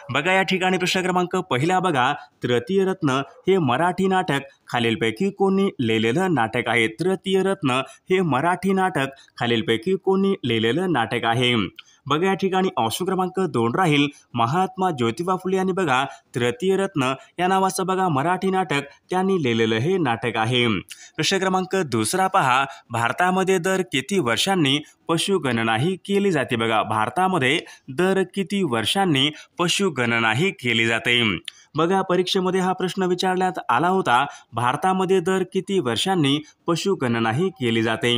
बघा या ठिकाणी प्रश्न क्रमांक पहिला बघा, तृतीय रत्न हे मराठी नाटक खालीलपैकी कोणी लिहिलेलं नाटक आहे? तृतीय रत्न हे मराठी नाटक खालीलपैकी कोणी लिहिलेलं नाटक आहे? बघा या ठिकाणी ऑप्शन क्रमांक 2 राहील महात्मा ज्योतिबा फुले यांनी बघा तृतीय रत्न या नावाचं बघा मराठी नाटक त्यांनी लिहिलेलं हे नाटक आहे। प्रश्न क्रमांक दुसरा पहा, भारतामध्ये दर किती वर्षांनी पशुगणना ही केली जाते? बघा भारतामध्ये दर किती वर्षांनी पशुगणना ही केली जाते? बघा परीक्षेमध्ये हा प्रश्न विचारण्यात आला होता, भारतामध्ये दर किती वर्षांनी पशुगणना ही केली जाते?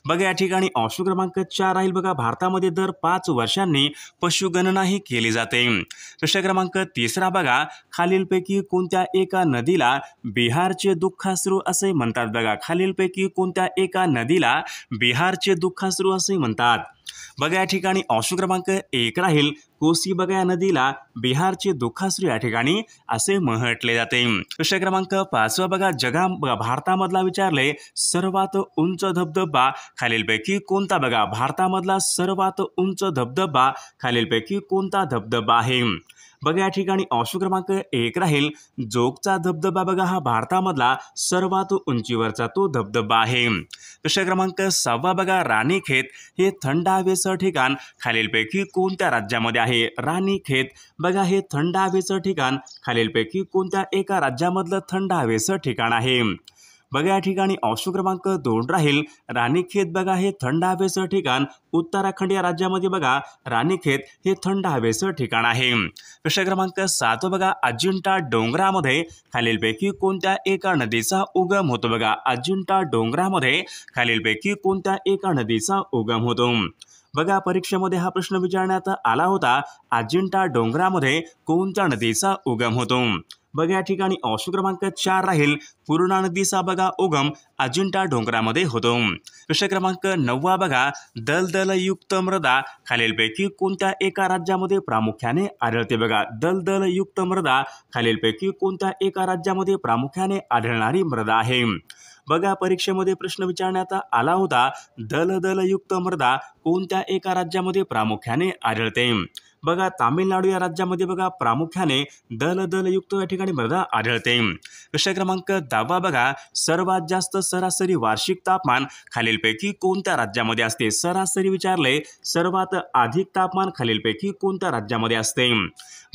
बघा या ठिकाणी ऑप्शन क्रमांक 4 राहील बघा भारतामध्ये दर 5 वर्षांनी पशुगणना ही केली जाते। प्रश्न क्रमांक तिसरा बघा, खालीलपैकी कोणत्या एका नदीला बिहारचे दुःखाश्रू असे म्हणतात? बघा खालीलपैकी कोणत्या एका नदीला बिहारचे दुःखाश्रू असे म्हणतात? बघा या ठिकाणी ऑप्शन क्रमांक 1 राहील कोसी। बघा या नदीला बिहारचे दुःखाश्रू या ठिकाणी असे म्हटले जाते। प्रश्न क्रमांक 5 बघा भारतामधला विचारले सर्वात उंच धबधबा खालीलपैकी कोणता? बघा भारतामधला सर्वात उंच धबधबा खालीलपैकी कोणता धबधबा आहे? बघा या ठिकाणी ऑप्शन क्रमांक 1 राहील जोगचा धबधबा। बघा हा भारतामधला सर्वात उंचीवरचा तो धबधबा आहे। प्रश्न क्रमांक 6 बघा राणीखेत हे थंड हवेचं ठिकाण खालीलपैकी कोणत्या राज्यामध्ये आहे? राणीखेत बघा हे थंड हवेचं ठिकाण खालीलपैकी कोणत्या एका राज्यामधलं थंड हवेचं ठिकाण आहे? बघा या ठिकाणी ऑप्शन क्रमांक 2 राहील राणीखेत। बघा हे थंड हवेचं ठिकाण उत्तराखंड या राज्यामध्ये बघा राणीखेत हे थंड हवेचं ठिकाण आहे। प्रश्न क्रमांक 7 बघा अजिंठा डोंगरामध्ये खालीलपैकी कोणत्या एका नदीचा उगम होतो? बघा अजिंठा डोंगरामध्ये खालीलपैकी कोणत्या एका नदीचा उगम होतो? बघा परीक्षेमध्ये हा प्रश्न विचारण्यात आला होता, अजिंठा डोंगरामध्ये कोणत्या नदीचा उगम होतो? बघा या ठिकाणी ऑप्शन क्रमांक 4 राहील पूर्णा नदीचा बघा उगम अजिंठा डोंगरामध्ये होतो। प्रश्न क्रमांक 9 बघा दलदलयुक्त मृदा खालीलपैकी कोणत्या एका राज्यामध्ये प्रामुख्याने आढळते? बघा दलदलयुक्त मृदा खालीलपैकी कोणत्या एका राज्यामध्ये प्रामुख्याने आढळणारी मृदा आहे? बघा परीक्षेमध्ये प्रश्न विचारण्यात आला होता, दलदलयुक्त मृदा कोणत्या एका राज्यामध्ये प्रामुख्याने आढळते? बघा तामिळनाडू या राज्यामध्ये बघा प्रामुख्याने दलदलयुक्त या ठिकाणी मृदा आढळते। प्रश्न क्रमांक 10 बघा सर्वात जास्त सरासरी वार्षिक तापमान खालीलपैकी कोणत्या राज्यामध्ये असते? सरासरी विचारले सर्वात अधिक तापमान खालीलपैकी कोणत्या राज्यामध्ये असते?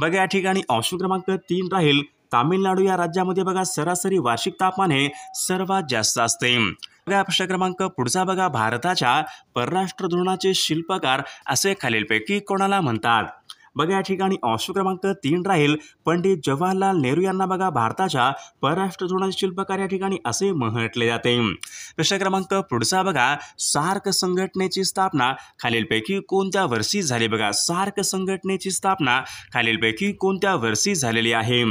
बघा या ठिकाणी ऑप्शन क्रमांक 3 राहील तामिळनाडू या राज्यामध्ये बघा सरासरी वार्षिक तापमान हे सर्वात जास्त असते। बघा प्रश्न क्रमांक पुढचा बघा भारताच्या परराष्ट्र धोरणाचे शिल्पकार असे खालीलपैकी कोणाला म्हणतात? बघा या ठिकाणी ऑप्शन क्रमांक 3 राहील पंडित जवाहरलाल नेहरू यांना बघा भारताच्या परराष्ट्र धोरणाचे शिल्पकार या ठिकाणी असे म्हटले जाते। प्रश्न क्रमांक पुढचा बघा सार्क संघटनेची स्थापना खालीलपैकी कोणत्या वर्षी झाली? बघा सार्क संघटनेची स्थापना खालीलपैकी कोणत्या वर्षी झालेली आहे?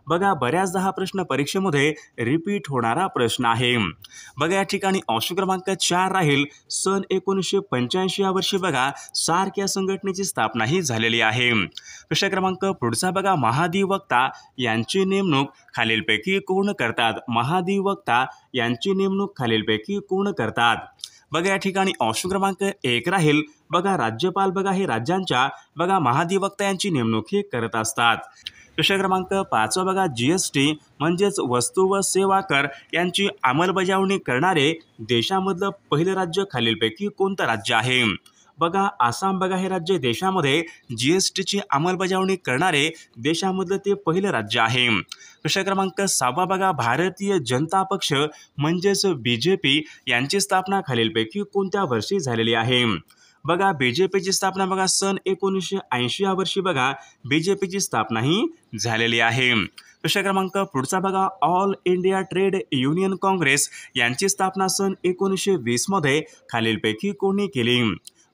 बघा बऱ्याचदा हा प्रश्न परीक्षेमध्ये रिपीट होणारा प्रश्न आहे। बघा या ठिकाणी ऑप्शन क्रमांक 4 राहील सन 1985 या वर्षी बघा सार्क या संघटनेची स्थापना ही झालेली आहे। प्रश्न क्रमांक पुढचा बघा महाधिवक्ता यांची नेमणूक खालीलपैकी कोण करतात? महाधिवक्ता यांची नेमणूक खालीलपैकी कोण करतात? बघा या ठिकाणी ऑप्शन क्रमांक 1 राहील बघा राज्यपाल। बघा हे राज्यांच्या बघा महाधिवक्ता यांची नेमणूक हे करत असतात। प्रश्न क्रमांक 5 बघा जीएसटी म्हणजेच वस्तू व सेवा कर यांची अंमलबजावणी करणारे देशामधलं पहिलं राज्य खालीलपैकी कोणतं राज्य आहे? बघा आसाम बघा हे राज्य देशामध्ये जीएसटीची अंमलबजावणी करणारे देशामधलं ते पहिलं राज्य आहे। प्रश्न क्रमांक 6 बघा भारतीय जनता पक्ष म्हणजेच बीजेपी यांची स्थापना खालीलपैकी कोणत्या वर्षी झालेली आहे? बघा बीजेपीची स्थापना बघा सन 1980 या वर्षी बघा बीजेपीची स्थापना ही झालेली आहे। प्रश्न क्रमांक पुढचा बघा all India trade union Congress यांची स्थापना सन 1920 मध्ये खालीलपैकी कोणी केली?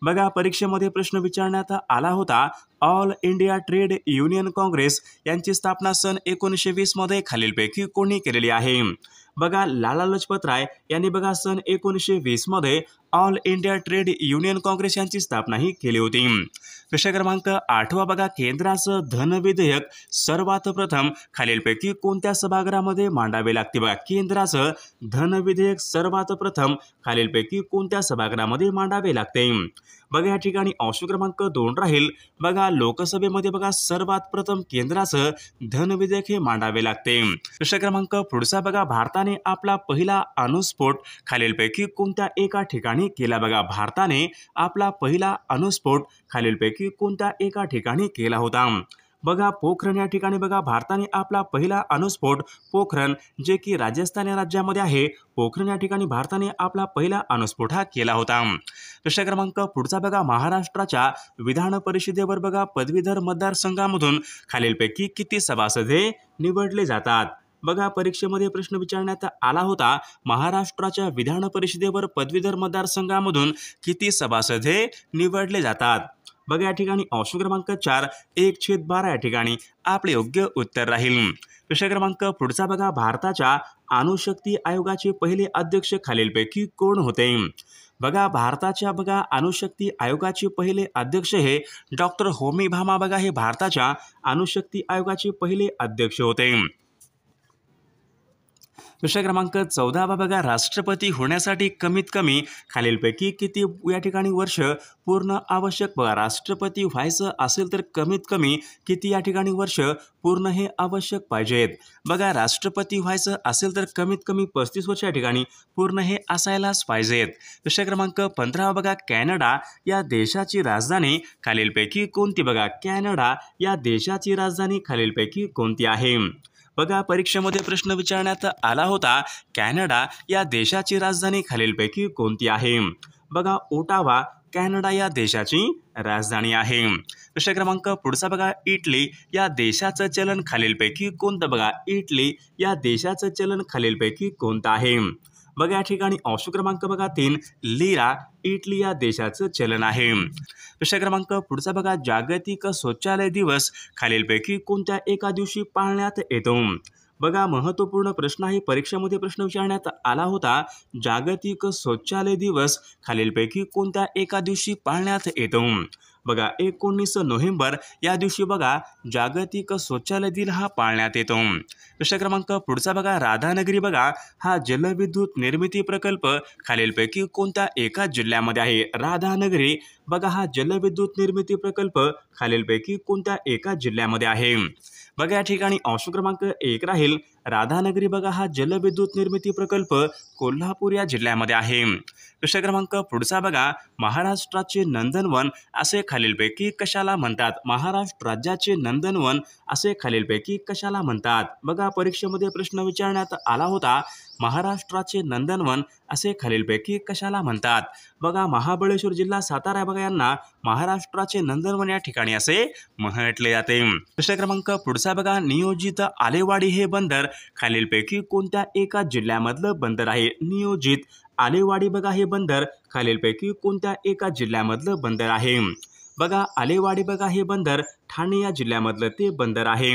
बघा परीक्षेमध्ये प्रश्न विचारण्यात आला होता, all India trade union Congress यांची स्थापना सन 1920 मध्ये खालीलपैकी कोणी केलेली आहे? बघा लाला लजपत राय यांनी बघा सन 1920 मध्ये all India trade union Congress यांची स्थापना ही केली होती। प्रश्न क्रमांक 8 बघा, केंद्राचं धन विधेयक सर्वात प्रथम खालीलपैकी कोणत्या सभागृहामध्ये मांडावे लागते? बघा, केंद्राचं धन विधेयक सर्वात प्रथम खालीलपैकी कोणत्या सभागृहामध्ये मांडावे लागते? बघा या ठिकाणी ऑप्शन क्रमांक 2 राहील. बघा, लोकसभेमध्ये बघा सर्वात प्रथम केंद्राचं धन विधेयक हे मांडावे लागते. प्रश्न क्रमांक पुढचा बघा, भारताने आपला पहिला अणुस्फोट खालीलपैकी कोणत्या एका ठिकाणी केला? बघा, भारताने आपला पहिला अणुस्फोट खालीलपैकी कोणत्या एका ठिकाणी केला होता? बघा, पोखरण या ठिकाणी बघा भारताने आपला पहिला अणुस्फोट पोखरण, जे की राजस्थान या राज्यामध्ये आहे, पोखरण या ठिकाणी भारताने आपला पहिला अणुस्फोट हा केला होता. प्रश्न क्रमांक पुढचा बघा, महाराष्ट्राच्या विधान परिषदेवर बघा पदवीधर मतदारसंघामधून खालीलपैकी किती सभासद हे निवडले जातात? बघा, परीक्षेमध्ये प्रश्न विचारण्यात आला होता, महाराष्ट्राच्या विधान परिषदेवर पदवीधर मतदारसंघामधून किती सभासद हे निवडले जातात? बघा या ठिकाणी ऑप्शन क्रमांक 4 1/12 या ठिकाणी आपले योग्य उत्तर राहील. प्रश्न क्रमांक पुढचा बघा, भारताच्या अणुशक्ती आयोगाचे पहिले अध्यक्ष खालीलपैकी कोण होते? बघा, भारताच्या बघा अणुशक्ती आयोगाचे पहिले अध्यक्ष हे डॉक्टर होमी भाभा बघा हे भारताच्या अणुशक्ती आयोगाचे पहिले अध्यक्ष होते. प्रश्न क्रमांक 14 बघा, राष्ट्रपती होण्यासाठी कमीत कमी खालीलपैकी किती या ठिकाणी वर्ष पूर्ण आवश्यक? बघा, राष्ट्रपती व्हायचं असेल तर कमीत कमी किती या ठिकाणी वर्ष पूर्ण हे आवश्यक पाहिजेत? बघा, राष्ट्रपती व्हायचं असेल तर कमीत कमी 35 वर्ष या ठिकाणी पूर्ण हे असायलाच पाहिजेत. प्रश्न क्रमांक 15 बघा, कॅनडा या देशाची राजधानी खालीलपैकी कोणती? बघा, कॅनडा या देशाची राजधानी खालीलपैकी कोणती आहे? बघा, परीक्षेमध्ये प्रश्न विचारण्यात आला होता, कॅनडा या देशाची राजधानी खालीलपैकी कोणती आहे? बघा, ओटावा कॅनडा या देशाची राजधानी आहे. प्रश्न क्रमांक पुढचा बघा, इटली या देशाचं चलन खालीलपैकी कोणतं? बघा, इटली या देशाचं चलन खालीलपैकी कोणतं आहे? बघा या ठिकाणी ऑप्शन क्रमांक बघा 3 लिरा इटली या देशाचं चलन आहे. प्रश्न क्रमांक पुढचा बघा, जागतिक शौचालय दिवस खालीलपैकी कोणत्या एका दिवशी पाळण्यात येतो? बघा, महत्त्वपूर्ण प्रश्न आहे, परीक्षेमध्ये प्रश्न विचारण्यात आला होता, जागतिक शौचालय दिवस खालीलपैकी कोणत्या एका दिवशी पाळण्यात येतो? बघा, 19 नोव्हेंबर या दिवशी बघा जागतिक शौचालय दिन हा पाळण्यात येतो. प्रश्न क्रमांक पुढचा बघा, राधानगरी बघा हा जलविद्युत निर्मिती प्रकल्प खालीलपैकी कोणत्या एका जिल्ह्यामध्ये आहे? राधानगरी बघा हा जलविद्युत निर्मिती प्रकल्प खालीलपैकी कोणत्या एका जिल्ह्यामध्ये आहे? बघा या ठिकाणी ऑप्शन क्रमांक 1 राहील, राधानगरी बघा हा जलविद्युत निर्मिती प्रकल्प कोल्हापूर या जिल्ह्यामध्ये आहे. प्रश्न क्रमांक पुढचा बघा, महाराष्ट्राचे नंदनवन असे खालीलपैकी कशाला म्हणतात? महाराष्ट्र राज्याचे नंदनवन असे खालीलपैकी कशाला म्हणतात? बघा, परीक्षेमध्ये प्रश्न विचारण्यात आला होता, महाराष्ट्राचे नंदनवन असे खालीलपैकी कशाला म्हणतात? बघा, महाबळेश्वर जिल्हा सातारा बघा यांना महाराष्ट्राचे नंदनवन या ठिकाणी असे म्हटले जाते. प्रश्न क्रमांक पुढचा बघा, नियोजित आलेवाडी हे बंदर खालीलपैकी कोणत्या एका जिल्ह्यामधलं बंदर आहे? नियोजित आलेवाडी बघा हे बंदर खालीलपैकी कोणत्या एका जिल्ह्यामधलं बंदर आहे? बघा, आलेवाडी बघा हे बंदर ठाणे या जिल्ह्यामधलं ते बंदर आहे.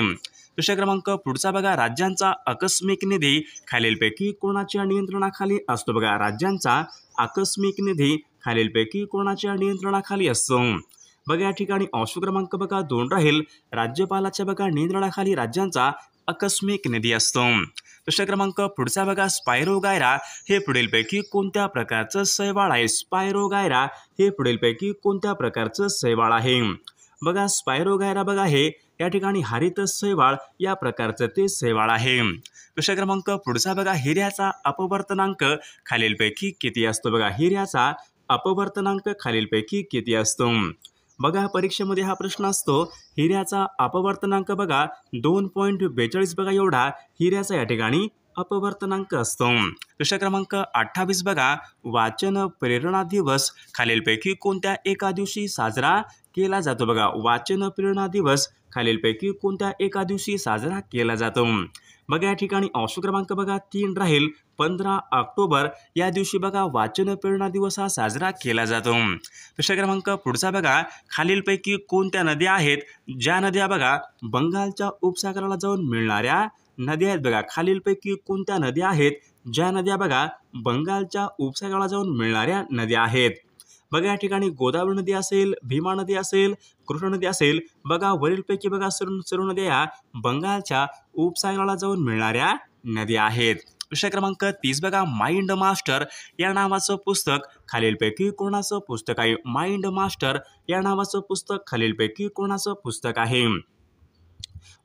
प्रश्न क्रमांक पुढचा बघा, राज्यांचा आकस्मिक निधी खालीलपैकी कोणाच्या नियंत्रणाखाली असतो? बघा, राज्यांचा आकस्मिक निधी खालीलपैकी कोणाच्या नियंत्रणाखाली असतो? बघा या ठिकाणी ऑप्शन क्रमांक बघा 2 राहील, राज्यपालाच्या बघा नियंत्रणाखाली राज्यांचा आकस्मिक निधी असतो. प्रश्न क्रमांक पुढचा बघा, स्पायरोगायरा हे पुढीलपैकी कोणत्या प्रकारचं शैवाल आहे? स्पायरोगायरा हे पुढीलपैकी कोणत्या प्रकारचं शैवाल आहे? बघा, स्पायरोगायरा बघा हे या ठिकाणी हरित शैवाल या प्रकारचं ते शैवाल आहे. प्रश्न क्रमांक पुढचा बघा, हिऱ्याचा अपवर्तनांक खालीलपैकी किती असतो? बघा, हिऱ्याचा अपवर्तनांक खालीलपैकी किती असतो? बघा, परीक्षेमध्ये हा प्रश्न असतो, हिऱ्याचा अपवर्तनांक बघा 2.42 बघा एवढा हिऱ्याचा या ठिकाणी अपवर्तनांक असतो. प्रश्न क्रमांक 28 बघा, वाचन प्रेरणा दिवस खालीलपैकी कोणत्या एका दिवशी साजरा केला जातो? बघा, वाचन प्रेरणा दिवस खालीलपैकी कोणत्या एका दिवशी साजरा केला जातो? बघा या ठिकाणी ऑप्शन क्रमांक बघा 3 राहील, 15 ऑक्टोबर या दिवशी बघा वाचन प्रेरणा दिवस हा साजरा केला जातो. प्रश्न क्रमांक पुढचा बघा, खालीलपैकी कोणत्या नद्या आहेत ज्या नद्या बघा बंगालच्या उपसागराला जाऊन मिळणाऱ्या नद्या आहेत? बघा, खालीलपैकी कोणत्या नद्या आहेत ज्या नद्या बघा बंगालच्या उपसागराला जाऊन मिळणाऱ्या नद्या आहेत? बघा या ठिकाणी गोदावरी नदी असेल, भीमा नदी असेल, कृष्णा नदी असेल. बघा वरीलपैकी बघा सर्व नद्या या बंगालच्या उपसागराला जाऊन मिळणाऱ्या नद्या आहेत. विषय क्रमांक 30 बघा माइंड मास्टर या नावाचं पुस्तक खालीलपैकी कोणाचं पुस्तक आहे? माइंड मास्टर या नावाचं पुस्तक खालीलपैकी कोणाचं पुस्तक आहे?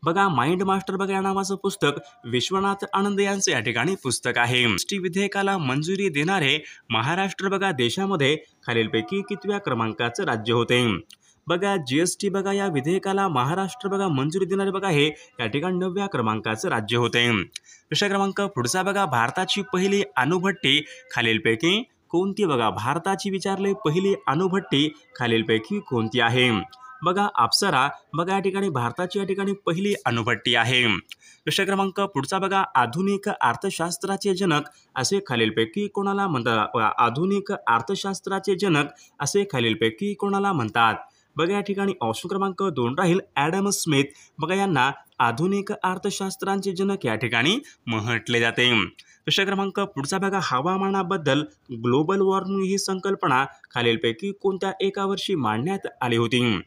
बघा माइंड मास्टर बघा या नावाचं पुस्तक विश्वनाथ आनंद यांचे या ठिकाणी पुस्तक आहे. जीएसटी विधेयकाला मंजुरी देणारे महाराष्ट्र बघा देशामध्ये खालीलपैकी कितव्या क्रमांकाचं राज्य होते? बघा जीएसटी बघा या विधेयकाला महाराष्ट्र बघा मंजुरी देणारे बघा हे या ठिकाणी 9व्या क्रमांकाचं राज्य होते. विषय क्रमांक पुढचा बघा भारताची पहिली अणुभट्टी खालीलपैकी कोणती? बघा भारताची विचारले पहिली अणुभट्टी खालीलपैकी कोणती आहे? बघा अप्सरा बघा या ठिकाणी भारताची या ठिकाणी पहिली अणुभट्टी आहे. विषय क्रमांक पुढचा बघा आधुनिक अर्थशास्त्राचे जनक असे खालीलपैकी कोणाला म्हणतात? आधुनिक अर्थशास्त्राचे जनक असे खालीलपैकी कोणाला म्हणतात? बघा या ठिकाणी ऑप्शन क्रमांक 2 राहील ॲडम स्मिथ बघा यांना आधुनिक अर्थशास्त्रांचे जनक या ठिकाणी म्हटले जाते. विषय क्रमांक पुढचा बघा हवामानाबद्दल ग्लोबल वॉर्मिंग ही संकल्पना खालीलपैकी कोणत्या एका वर्षी मांडण्यात आली होती?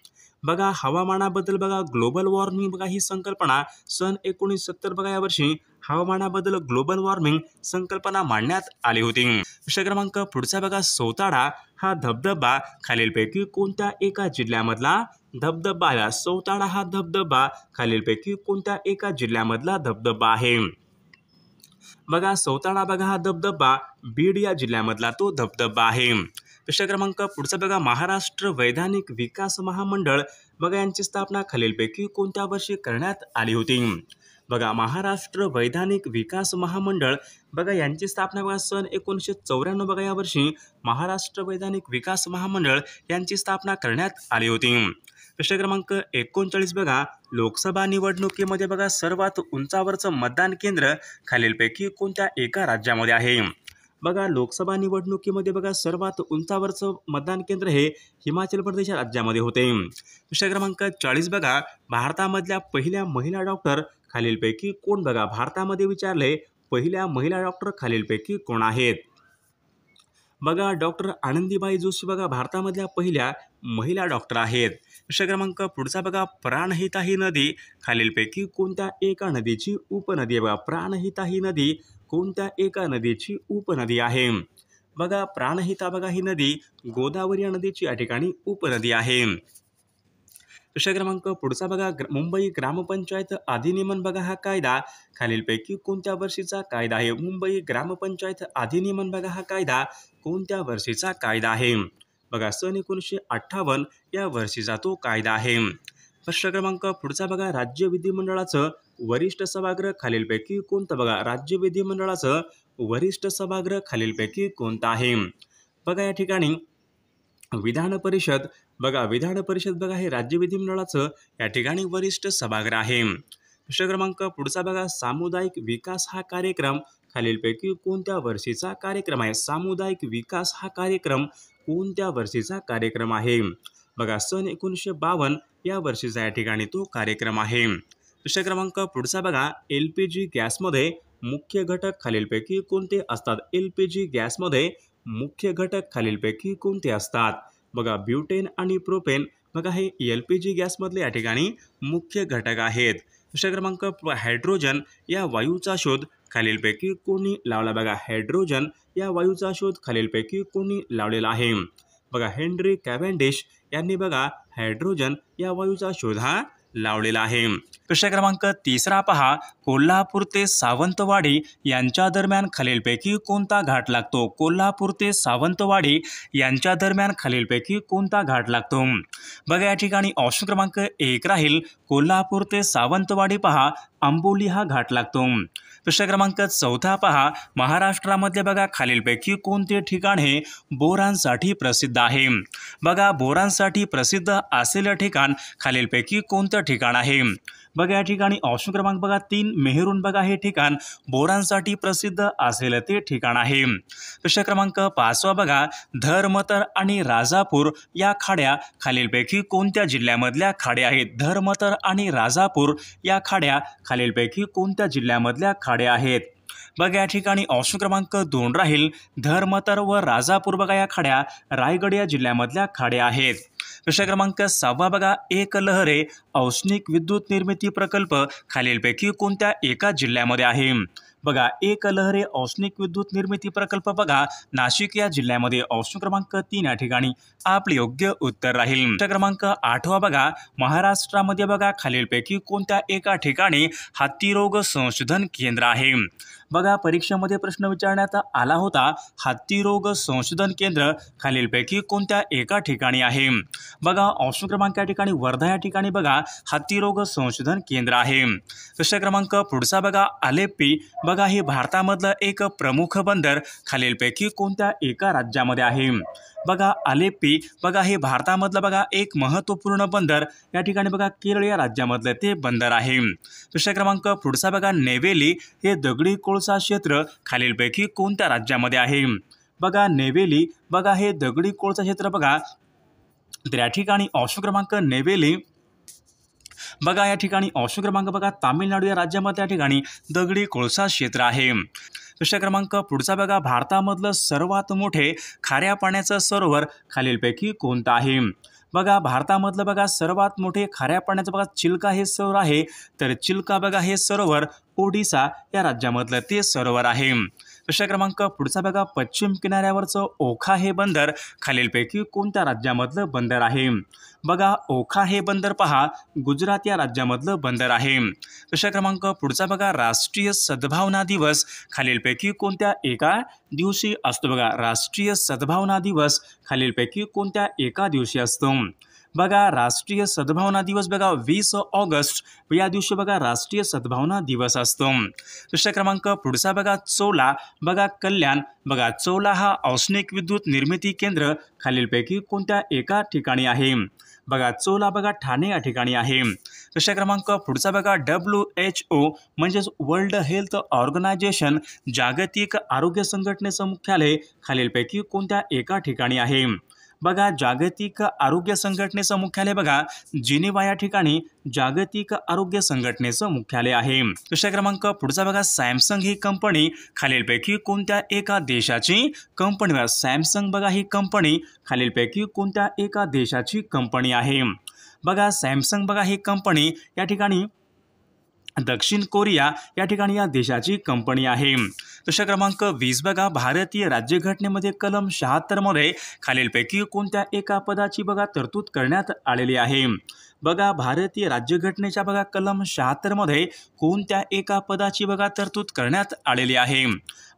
बघा हवामानाबद्दल बघा ग्लोबल वॉर्मिंग बघा ही संकल्पना सन 1970 बघा या वर्षी हवामानाबद्दल ग्लोबल वॉर्मिंग संकल्पना मांडण्यात आली होती. विषय क्रमांक पुढचा बघा सौताडा हा धबधबा खालीलपैकी कोणत्या एका जिल्ह्यामधला धबधबा आहे? सौताडा हा धबधबा खालीलपैकी कोणत्या एका जिल्ह्यामधला धबधबा आहे? बघा सौताडा बघा हा धबधबा बीड या जिल्ह्यामधला तो धबधबा आहे. विषय क्रमांक पुढचा बघा महाराष्ट्र वैधानिक विकास महामंडळ बघा यांची स्थापना खालीलपैकी कोणत्या वर्षी करण्यात आली होती? बघा महाराष्ट्र वैधानिक विकास महामंडळ बघा यांची स्थापना बघा सन 1994 बघा या वर्षी महाराष्ट्र वैधानिक विकास महामंडळ यांची स्थापना करण्यात आली होती. विषय क्रमांक 39 बघा लोकसभा निवडणुकीमध्ये बघा सर्वात उंचावरचं मतदान केंद्र खालीलपैकी कोणत्या एका राज्यामध्ये आहे? बघा लोकसभा निवडणुकीमध्ये बघा सर्वात उंचावरचं मतदान केंद्र हे हिमाचल प्रदेश या राज्यामध्ये होते. विषय क्रमांक 40 बघा भारतामधल्या पहिल्या महिला डॉक्टर खालीलपैकी कोण? बघा भारतामध्ये विचारले पहिल्या महिला डॉक्टर खालीलपैकी कोण आहेत? बघा डॉक्टर आनंदीबाई जोशी बघा भारतामधल्या पहिल्या महिला डॉक्टर आहेत. विषय क्रमांक पुढचा बघा प्राणहिता ही नदी खालीलपैकी कोणत्या एका नदीची उपनदी आहे? बघा प्राणहिता ही नदी कोणत्या एका नदीची उपनदी आहे? बघा प्राणहिता बघा ही नदी गोदावरी या नदीची या ठिकाणी उपनदी आहे. विषय क्रमांक पुढचा बघा मुंबई ग्रामपंचायत अधिनियमन बघा हा कायदा खालीलपैकी कोणत्या वर्षीचा कायदा आहे? मुंबई ग्रामपंचायत अधिनियमन बघा हा कायदा कोणत्या वर्षीचा कायदा आहे? बघा सन 1958 या वर्षीचा तो कायदा आहे. प्रश्न क्रमांक पुढचा बघा राज्य विधिमंडळाचं वरिष्ठ सभागृह खालीलपैकी कोणतं? बघा राज्य विधिमंडळाचं वरिष्ठ सभागृह खालीलपैकी कोणतं आहे? बघा या ठिकाणी विधान परिषद बघा बघा हे राज्य विधिमंडळाचं या ठिकाणी वरिष्ठ सभागृह आहे. विषय क्रमांक पुढचा बघा सामुदायिक विकास हा कार्यक्रम खालीलपैकी कोणत्या वर्षीचा कार्यक्रम आहे? सामुदायिक विकास हा कार्यक्रम कोणत्या वर्षीचा कार्यक्रम आहे? बघा सन 1952 या वर्षीचा या ठिकाणी तो कार्यक्रम आहे. विषय क्रमांक पुढचा बघा LPG गॅसमध्ये मुख्य घटक खालीलपैकी कोणते असतात? LPG गॅसमध्ये मुख्य घटक खालीलपैकी कोणते असतात? बघा ब्युटेन आणि प्रोपेन बघा हे LPG गॅसमधले या ठिकाणी मुख्य घटक आहेत. विषय क्रमांक हायड्रोजन या वायूचा शोध खालीलपैकी कोणी लावला? बघा हायड्रोजन या वायूचा शोध खालीलपैकी कोणी लावलेला आहे? बघा हेनरी कॅव्हेंडिश यांनी बघा हायड्रोजन या वायूचा शोध हा लावलेला आहे. प्रश्न क्रमांक 3 पहा कोल्हापूर ते सावंतवाडी यांच्या दरम्यान खालीलपैकी कोणता घाट लागतो? कोल्हापूर ते सावंतवाडी यांच्या दरम्यान खालीलपैकी कोणता घाट लागतो? बघा या ठिकाणी ऑप्शन क्रमांक 1 राहील कोल्हापूर ते सावंतवाडी पहा आंबोली हा घाट लागतो. प्रश्न क्रमांक 4 पहा महाराष्ट्रामध्ये बघा खालीलपैकी कोणते ठिकाण हे बोरांसाठी प्रसिद्ध आहे? बघा बोरांसाठी प्रसिद्ध असलेलं ठिकाण खालीलपैकी कोणतं ठिकाण आहे? बघा या ठिकाणी ऑप्शन क्रमांक बघा 3 मेहरून बघा हे ठिकाण बोरांसाठी प्रसिद्ध असलेलं ते ठिकाण आहे. प्रश्न क्रमांक 5 बघा धर्मतर आणि राजापूर या खाड्या खालीलपैकी कोणत्या जिल्ह्यामधल्या खाड्या आहेत? धर्मतर आणि राजापूर या खाड्या खालीलपैकी कोणत्या जिल्ह्यामधल्या खाड्या आहेत? बघा या ठिकाणी ऑप्शन क्रमांक 2 राहील धर्मतर व राजापूर बघा या खाड्या रायगड या जिल्ह्यामधल्या खाड्या आहेत। प्रश्न क्रमांक 6 बघा एकलहरे औष्णिक विद्युत निर्मिती प्रकल्प खालीलपैकी कोणत्या एका जिल्ह्यामध्ये आहे? बघा एकलहरे औष्णिक विद्युत निर्मिती प्रकल्प बघा नाशिक या जिल्ह्यामध्ये ऑप्शन क्रमांक 3 या ठिकाणी आपले योग्य उत्तर राहील। प्रश्न क्रमांक 8 बघा महाराष्ट्रामध्ये बघा खालीलपैकी कोणत्या एका ठिकाणी हत्तीरोग संशोधन केंद्र आहे? बघा परीक्षेमध्ये प्रश्न विचारण्यात आला होता हत्तीरोग संशोधन केंद्र खालीलपैकी कोणत्या एका ठिकाणी आहे? बघा ऑप्शन क्रमांक या ठिकाणी वर्धा या ठिकाणी बघा हत्तीरोग संशोधन केंद्र आहे। प्रश्न क्रमांक पुढचा बघा आलेप्पी बघा हे भारतामधलं एक प्रमुख बंदर खालीलपैकी कोणत्या एका राज्यामध्ये आहे? बघा आलेप्पी बघा हे भारतामधलं बघा एक महत्त्वपूर्ण बंदर या ठिकाणी बघा केरळ या राज्यामधलं ते बंदर आहे। प्रश्न क्रमांक पुढचा बघा नेवेली हे दगडी कोळसा क्षेत्र खालीलपैकी कोणत्या राज्यामध्ये आहे? बघा नेवेली बघा हे दगडी कोळसा क्षेत्र बघा तर या ठिकाणी ऑप्शन क्रमांक नेवेली बघा या ठिकाणी ऑप्शन क्रमांक बघा तामिळनाडू या राज्यामध्ये या ठिकाणी दगडी कोळसा क्षेत्र आहे। प्रश्न क्रमांक पुढचा बघा भारतामधलं सर्वात मोठे खाऱ्या पाण्याचं सरोवर खालीलपैकी कोणतं आहे? बघा भारतामधलं बघा सर्वात मोठे खाऱ्या पाण्याचं बघा चिल्का हे सरोवर आहे तर चिल्का बघा हे सरोवर ओडिसा या राज्यामधलं ते सरोवर आहे। प्रश्न क्रमांक पुढचा बघा पश्चिम किनाऱ्यावरचं ओखा हे बंदर खालीलपैकी कोणत्या राज्यामधलं बंदर आहे? बघा ओखा हे बंदर पहा गुजरात या राज्यामधलं बंदर आहे। प्रश्न क्रमांक पुढचा बघा राष्ट्रीय सद्भावना दिवस खालीलपैकी कोणत्या एका दिवशी असतो? बघा राष्ट्रीय सद्भावना दिवस खालीलपैकी कोणत्या एका दिवशी असतो? बघा राष्ट्रीय सद्भावना दिवस बघा 20 ऑगस्ट या दिवशी बघा राष्ट्रीय सद्भावना दिवस असतो। प्रश्न क्रमांक पुढचा बघा चोला बघा कल्याण बघा चोला हा औष्णिक विद्युत निर्मिती केंद्र खालीलपैकी कोणत्या एका ठिकाणी आहे? बघा चोला बघा ठाणे या ठिकाणी आहे। प्रश्न क्रमांक पुढचा बघा WHO म्हणजेच वर्ल्ड हेल्थ ऑर्गनायझेशन जागतिक आरोग्य संघटनेचं मुख्यालय खालीलपैकी कोणत्या एका ठिकाणी आहे? बघा जागतिक आरोग्य संघटनेचं मुख्यालय बघा जिनिव्हा या ठिकाणी जागतिक आरोग्य संघटनेचं मुख्यालय आहे। प्रश्न क्रमांक पुढचा बघा सॅमसंग ही कंपनी खालीलपैकी कोणत्या एका देशाची कंपनी? सॅमसंग बघा ही कंपनी खालीलपैकी कोणत्या एका देशाची कंपनी आहे? बघा सॅमसंग बघा ही कंपनी या ठिकाणी दक्षिण कोरिया या ठिकाणी या देशाची कंपनी आहे। प्रश्न क्रमांक 20 बघा भारतीय राज्यघटनेमध्ये कलम 76 मध्ये खालीलपैकी कोणत्या एका पदाची बघा तरतूद करण्यात आलेली आहे? बघा भारतीय राज्यघटनेच्या बघा कलम 76 मध्ये कोणत्या एका पदाची बघा तरतूद करण्यात आलेली आहे?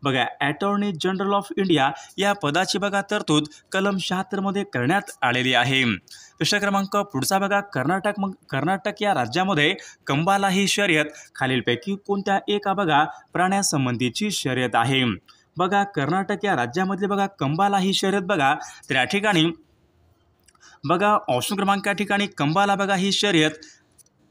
बघा अटॉर्नी जनरल ऑफ इंडिया या पदाची बघा तरतूद कलम 76 मध्ये करण्यात आलेली आहे। प्रश्न क्रमांक पुढचा बघा कर्नाटक या राज्यामध्ये कंबाला ही शर्यत खालीलपैकी कोणत्या एका बघा प्राण्यासंबंधीची शर्यत आहे? बघा कर्नाटक या राज्यामधली बघा कंबाला ही शर्यत बघा तर या ठिकाणी बघा ऑप्शन क्रमांक या ठिकाणी कंबाला बघा ही शर्यत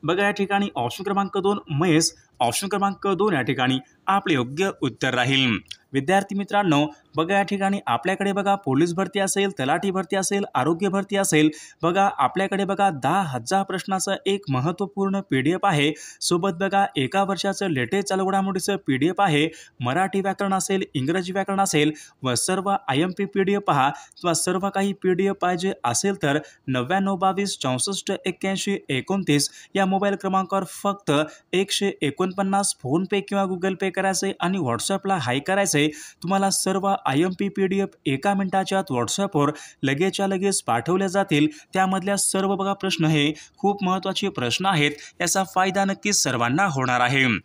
बघा या ठिकाणी ऑप्शन क्रमांक 2 म्हैस ऑप्शन क्रमांक 2 या ठिकाणी आपले योग्य उत्तर राहील। विद्यार्थी मित्रांनो बघा या ठिकाणी आपल्याकडे बघा पोलीस भरती असेल तलाठी भरती असेल आरोग्य भरती असेल बघा आपल्याकडे बघा 10,000 प्रश्नाचं एक महत्त्वपूर्ण PDF आहे। सोबत बघा एका वर्षाचं लेटेस्ट चालू घडामोडीचं PDF आहे। मराठी व्याकरण असेल इंग्रजी व्याकरण असेल व सर्व IMP PDF पहा किंवा सर्व काही PDF पाहिजे असेल तर 9922 64 81 29 या मोबाईल क्रमांकावर फक्त 149 फोनपे किंवा गुगल पे करायचे आणि व्हॉट्सअपला हाय करायचे। तुम्हाला सर्व IMP PDF एका मिनिटाच्या आत व्हॉट्सअपवर लगेचच्या लगेच पाठवले जातील। त्यामधल्या सर्व बघा प्रश्न हे खूप महत्त्वाचे प्रश्न आहेत, याचा फायदा नक्कीच सर्वांना होणार आहे।